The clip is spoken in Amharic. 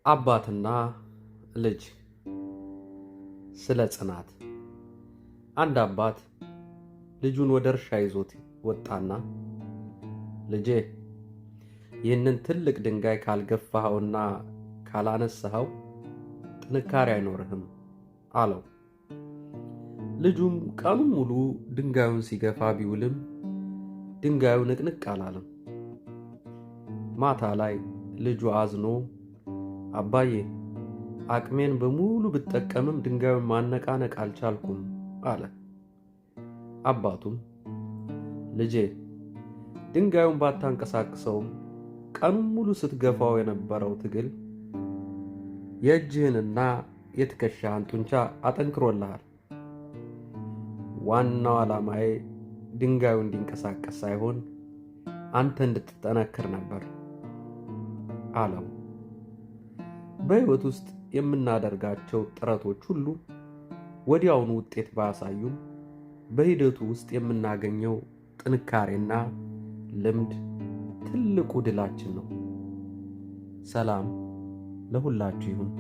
አባትና ልጅ። ስለ ጽናት። አንድ አባት ልጁን ወደ እርሻ ይዞት ወጣና፣ ልጄ ይህንን ትልቅ ድንጋይ ካልገፋኸውና ካላነሳኸው ጥንካሬ አይኖርህም አለው። ልጁም ቀኑን ሙሉ ድንጋዩን ሲገፋ ቢውልም ድንጋዩ ንቅንቅ አላለም። ማታ ላይ ልጁ አዝኖ፣ አባዬ አቅሜን በሙሉ ብጠቀምም ድንጋዩን ማነቃነቅ አልቻልኩም አለ። አባቱም ልጄ ድንጋዩን ባታንቀሳቅሰውም ቀኑን ሙሉ ስትገፋው የነበረው ትግል የእጅህንና የትከሻህን ጡንቻ አጠንክሮልሃል። ዋናው ዓላማዬ ድንጋዩ እንዲንቀሳቀስ ሳይሆን አንተ እንድትጠነክር ነበር አለው። በሕይወት ውስጥ የምናደርጋቸው ጥረቶች ሁሉ ወዲያውኑ ውጤት ባያሳዩም በሂደቱ ውስጥ የምናገኘው ጥንካሬና ልምድ ትልቁ ድላችን ነው። ሰላም ለሁላችሁ ይሁን።